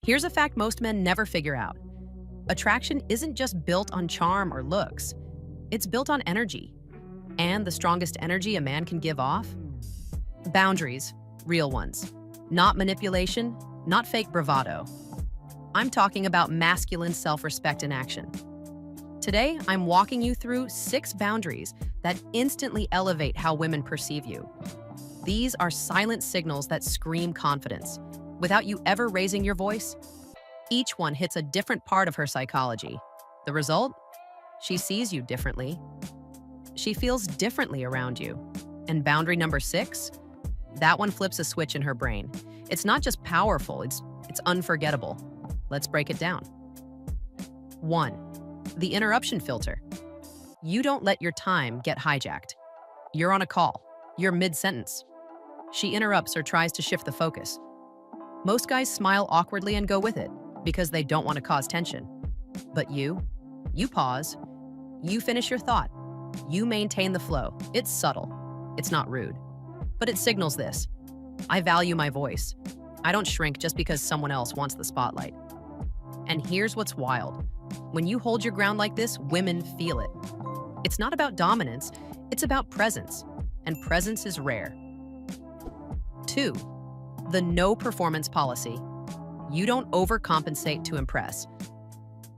Here's a fact most men never figure out. Attraction isn't just built on charm or looks. It's built on energy. And the strongest energy a man can give off? Boundaries, real ones. Not manipulation, not fake bravado. I'm talking about masculine self-respect in action. Today, I'm walking you through 6 boundaries that instantly elevate how women perceive you. These are silent signals that scream confidence, without you ever raising your voice. Each one hits a different part of her psychology. The result? She sees you differently. She feels differently around you. And boundary number 6? That one flips a switch in her brain. It's not just powerful, it's unforgettable. Let's break it down. 1. The interruption filter. You don't let your time get hijacked. You're on a call. You're mid-sentence. She interrupts or tries to shift the focus. Most guys smile awkwardly and go with it because they don't want to cause tension. But you pause. You finish your thought. You maintain the flow. It's subtle. It's not rude. But it signals this. I value my voice. I don't shrink just because someone else wants the spotlight. And here's what's wild. When you hold your ground like this, women feel it. It's not about dominance, it's about presence. And presence is rare. 2. The no performance policy. You don't overcompensate to impress.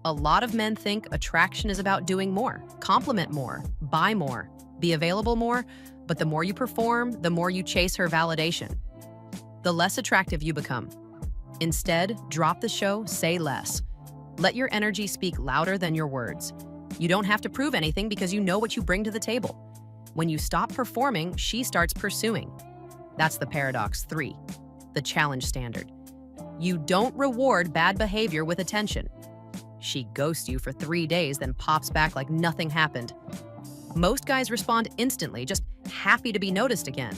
A lot of men think attraction is about doing more, compliment more, buy more, be available more, but the more you perform, the more you chase her validation. The less attractive you become. Instead, drop the show, say less. Let your energy speak louder than your words. You don't have to prove anything because you know what you bring to the table. When you stop performing, she starts pursuing. That's the paradox. 3. The challenge standard. You don't reward bad behavior with attention. She ghosts you for 3 days, then pops back like nothing happened. Most guys respond instantly, just happy to be noticed again.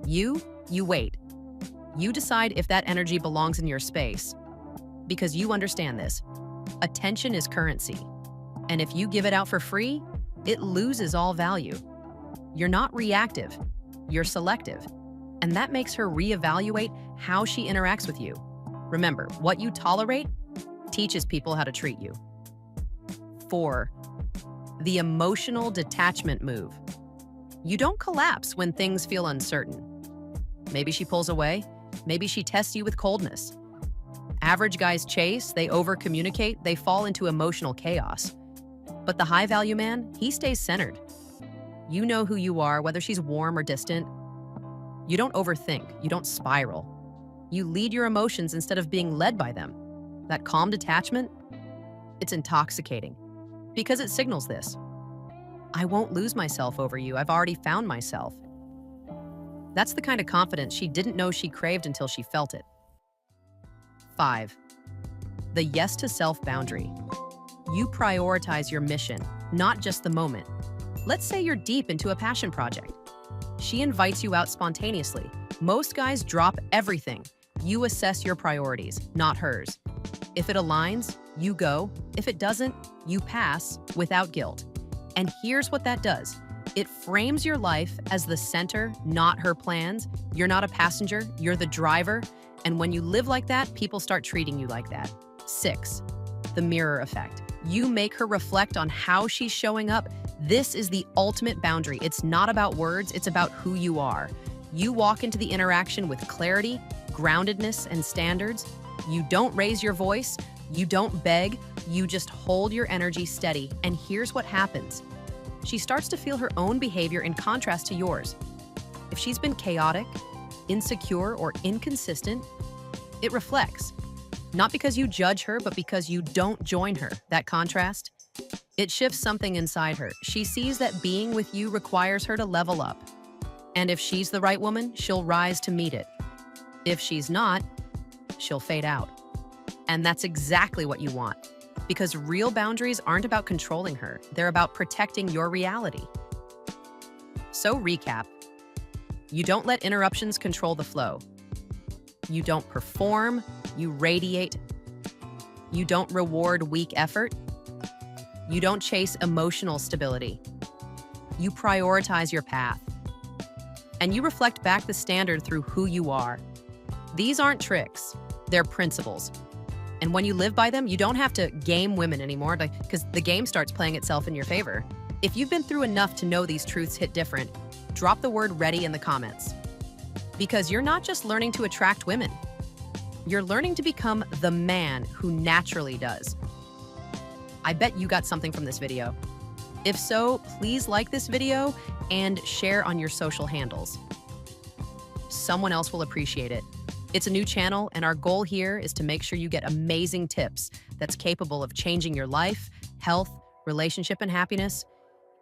You wait. You decide if that energy belongs in your space. Because you understand this. Attention is currency. And if you give it out for free, it loses all value. You're not reactive. You're selective. And that makes her reevaluate how she interacts with you. Remember, what you tolerate teaches people how to treat you. 4. The emotional detachment move. You don't collapse when things feel uncertain. Maybe she pulls away. Maybe she tests you with coldness. Average guys chase, they over-communicate, they fall into emotional chaos. But the high-value man, he stays centered. You know who you are, whether she's warm or distant. You don't overthink, you don't spiral. You lead your emotions instead of being led by them. That calm detachment, it's intoxicating. Because it signals this. I won't lose myself over you, I've already found myself. That's the kind of confidence she didn't know she craved until she felt it. 5. The yes to self boundary. You prioritize your mission, not just the moment. Let's say you're deep into a passion project. She invites you out spontaneously. Most guys drop everything. You assess your priorities, not hers. If it aligns, you go. If it doesn't, you pass without guilt. And here's what that does. It frames your life as the center, not her plans. You're not a passenger, you're the driver. And when you live like that, people start treating you like that. 6. The mirror effect. You make her reflect on how she's showing up. This is the ultimate boundary. It's not about words, it's about who you are. You walk into the interaction with clarity, groundedness, and standards. You don't raise your voice, you don't beg, you just hold your energy steady. And here's what happens. She starts to feel her own behavior in contrast to yours. If she's been chaotic, insecure, or inconsistent, it reflects. Not because you judge her, but because you don't join her. That contrast, it shifts something inside her. She sees that being with you requires her to level up. And if she's the right woman, she'll rise to meet it. If she's not, she'll fade out. And that's exactly what you want. Because real boundaries aren't about controlling her, they're about protecting your reality. So recap. You don't let interruptions control the flow. You don't perform, you radiate. You don't reward weak effort. You don't chase emotional stability. You prioritize your path. And you reflect back the standard through who you are. These aren't tricks, they're principles. And when you live by them, you don't have to game women anymore because the game starts playing itself in your favor. If you've been through enough to know these truths hit different, drop the word ready in the comments. Because you're not just learning to attract women, you're learning to become the man who naturally does. I bet you got something from this video. If so, please like this video and share on your social handles. Someone else will appreciate it. It's a new channel, and our goal here is to make sure you get amazing tips that's capable of changing your life, health, relationship, and happiness.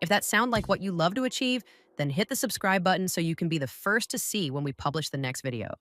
If that sounds like what you love to achieve, then hit the subscribe button so you can be the first to see when we publish the next video.